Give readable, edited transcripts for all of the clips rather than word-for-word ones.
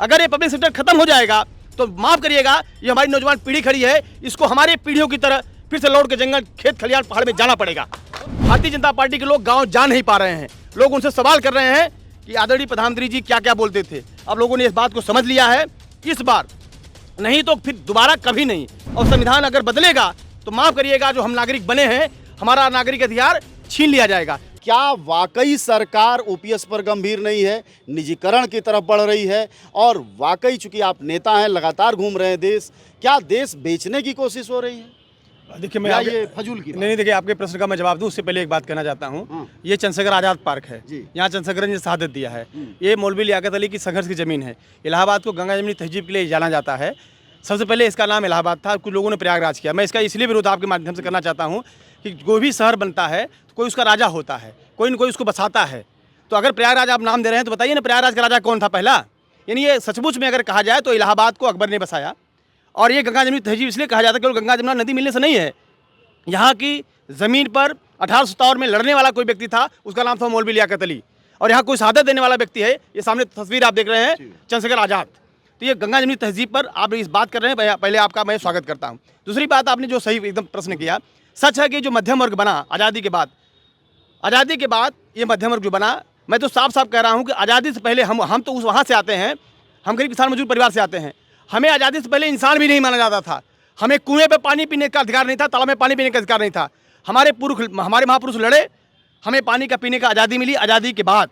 अगर ये public sector खत्म हो जाएगा तो माफ करिएगा, ये हमारी नौजवान पीढ़ी खड़ी है, इसको हमारे पीढ़ियों की तरह फिर से लौट के जंगल, खेत, खलियान, पहाड़ में जाना पड़ेगा। भारतीय जनता पार्टी के लोग गांव जा नहीं पा रहे हैं। लोग उनसे सवाल कर रहे हैं कि आदरणीय प्रधानमंत्री जी क्या क्या बोलते थे। अब लोगों ने इस बात को समझ लिया है, इस बार नहीं तो फिर दोबारा कभी नहीं। और संविधान अगर बदलेगा तो माफ करिएगा, जो हम नागरिक बने हैं, हमारा नागरिक अधिकार छीन लिया जाएगा। क्या वाकई सरकार ओपीएस पर गंभीर नहीं है, निजीकरण की तरफ बढ़ रही है? और वाकई चूंकि आप नेता हैं, लगातार घूम रहे हैं देश, क्या देश बेचने की कोशिश हो रही है? देखिए मैं ये फजूल की नहीं, देखिए आपके प्रश्न का मैं जवाब दूं उससे पहले एक बात कहना चाहता हूं। ये चंद्रशेखर आज़ाद पार्क है, यहाँ चंद्रशेखर ने शहादत दिया है। ये मौलवी लियाकत अली की संघर्ष की ज़मीन है। इलाहाबाद को गंगा जमनी तहजीब के लिए जाना जाता है। सबसे पहले इसका नाम इलाहाबाद था, कुछ लोगों ने प्रयागराज किया। मैं इसका इसलिए विरोध आपके माध्यम से करना चाहता हूँ कि कोई भी शहर बनता है तो कोई उसका राजा होता है, कोई न कोई उसको बसाता है। तो अगर प्रयागराज आप नाम दे रहे हैं तो बताइए ना, प्रयागराज का राजा कौन था पहला? यानी ये सचमुच में अगर कहा जाए तो इलाहाबाद को अकबर ने बसाया। और ये गंगा जमनी तहजीब इसलिए कहा जाता है केवल गंगा जमुना नदी मिलने से नहीं है। यहाँ की ज़मीन पर 1857 में लड़ने वाला कोई व्यक्ति था, उसका नाम था मौलवी लियाकत अली। और यहाँ कोई शहादत देने वाला व्यक्ति है, ये सामने तस्वीर आप देख रहे हैं, चंद्रशेखर आज़ाद। तो ये गंगा जमनी तहजीब पर आप इस बात कर रहे हैं, पहले आपका मैं स्वागत करता हूँ। दूसरी बात, आपने जो सही एकदम प्रश्न किया, सच है कि जो मध्यम वर्ग बना आज़ादी के बाद ये मध्यम वर्ग जो बना, मैं तो साफ साफ कह रहा हूँ कि आज़ादी से पहले हम तो वहाँ से आते हैं, हम गरीब किसान मजदूर परिवार से आते हैं। हमें आज़ादी से पहले इंसान भी नहीं माना जाता था। हमें कुएं पे पानी पीने का अधिकार नहीं था, तालाब में पानी पीने का अधिकार नहीं था। हमारे महापुरुष लड़े, हमें पानी का पीने का आज़ादी मिली। आज़ादी के बाद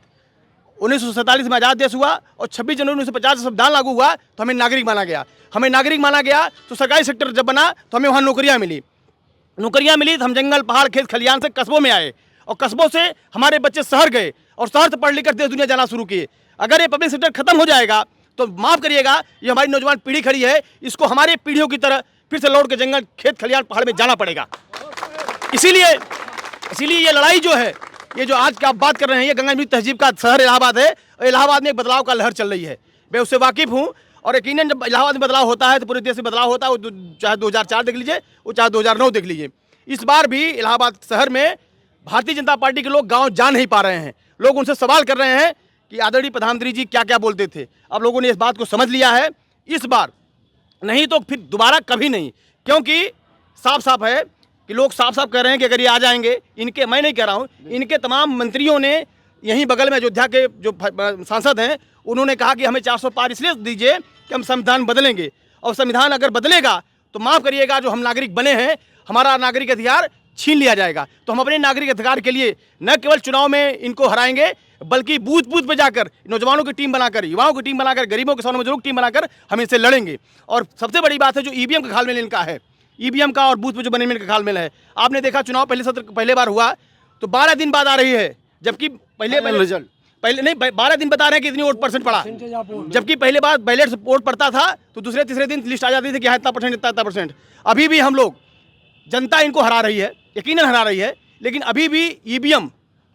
1947 में आज़ाद देश हुआ और 26 जनवरी 1950 संविधान लागू हुआ तो हमें नागरिक माना गया। हमें नागरिक माना गया तो सरकारी सेक्टर जब बना तो हमें वहाँ नौकरियाँ मिली तो हम जंगल, पहाड़, खेत, खलियान से कस्बों में आए और कस्बों से हमारे बच्चे शहर गए और शहर से पढ़ लिख कर देश दुनिया जाना शुरू किए। अगर ये पब्लिक सेक्टर खत्म हो जाएगा तो माफ़ करिएगा, ये हमारी नौजवान पीढ़ी खड़ी है, इसको हमारे पीढ़ियों की तरह फिर से लौट के जंगल, खेत, खलियान, पहाड़ में जाना पड़ेगा। इसीलिए ये लड़ाई जो है, ये जो आज का आप बात कर रहे हैं, ये गंगा जमनी तहजीब का शहर इलाहाबाद है और इलाहाबाद में एक बदलाव का लहर चल रही है। मैं उससे वाकिफ़ हूँ और यकीनन जब इलाहाबाद में बदलाव होता है तो पूरे देश में बदलाव होता है। वो चाहे 2004 देख लीजिए, वो चाहे 2009 देख लीजिए। इस बार भी इलाहाबाद शहर में भारतीय जनता पार्टी के लोग गाँव जा नहीं पा रहे हैं। लोग उनसे सवाल कर रहे हैं कि आदरणीय प्रधानमंत्री जी क्या क्या बोलते थे। अब लोगों ने इस बात को समझ लिया है, इस बार नहीं तो फिर दोबारा कभी नहीं। क्योंकि साफ साफ है कि लोग साफ साफ कह रहे हैं कि अगर ये आ जाएंगे, इनके, मैं नहीं कह रहा हूँ, इनके तमाम मंत्रियों ने, यहीं बगल में अयोध्या के जो सांसद हैं, उन्होंने कहा कि हमें 400 पार इसलिए दीजिए कि हम संविधान बदलेंगे। और संविधान अगर बदलेगा तो माफ़ करिएगा, जो हम नागरिक बने हैं, हमारा नागरिक अधिकार छीन लिया जाएगा। तो हम अपने नागरिक अधिकार के लिए न केवल चुनाव में इनको हराएंगे, बल्कि बूथ बूथ पे जाकर नौजवानों की टीम बनाकर, युवाओं की टीम बनाकर, गरीबों, किसानों, मजदूरों की टीम बनाकर हम इनसे लड़ेंगे। और सबसे बड़ी बात है जो ईवीएम का घालमेल इनका है, ईवीएम का और बूथ पे जो बने इनका घालमेल है। आपने देखा चुनाव पहले बार हुआ तो 12 दिन बाद आ रही है, जबकि पहले नहीं 12 दिन बता रहे हैं कि इतनी वोट परसेंट पड़ा, जबकि पहले बार बैलेट से वोट पड़ता था तो दूसरे तीसरे दिन लिस्ट आ जाती थी कि यहाँ इतना परसेंट। अभी भी हम लोग, जनता इनको हरा रही है, यकीनन हरा रही है, लेकिन अभी भी ईवीएम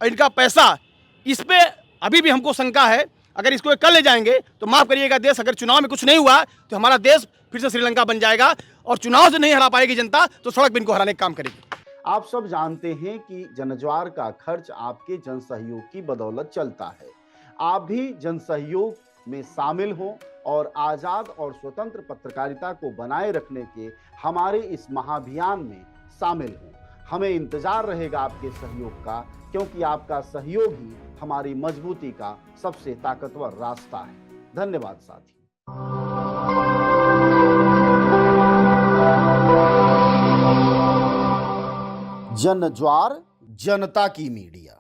और इनका पैसा, इस पे अभी भी हमको शंका है। अगर इसको कर ले जाएंगे तो माफ़ करिएगा, देश अगर चुनाव में कुछ नहीं हुआ तो हमारा देश फिर से श्रीलंका बन जाएगा और चुनाव से नहीं हरा पाएगी जनता तो सड़क पे इनको हराने का काम करेगी। आप सब जानते हैं कि जनज्वार का खर्च आपके जन सहयोग की बदौलत चलता है। आप भी जन सहयोग में शामिल हों और आज़ाद और स्वतंत्र पत्रकारिता को बनाए रखने के हमारे इस महाअभियान में शामिल हों। हमें इंतजार रहेगा आपके सहयोग का, क्योंकि आपका सहयोग ही हमारी मजबूती का सबसे ताकतवर रास्ता है। धन्यवाद साथी। जनज्वार, जनता की मीडिया।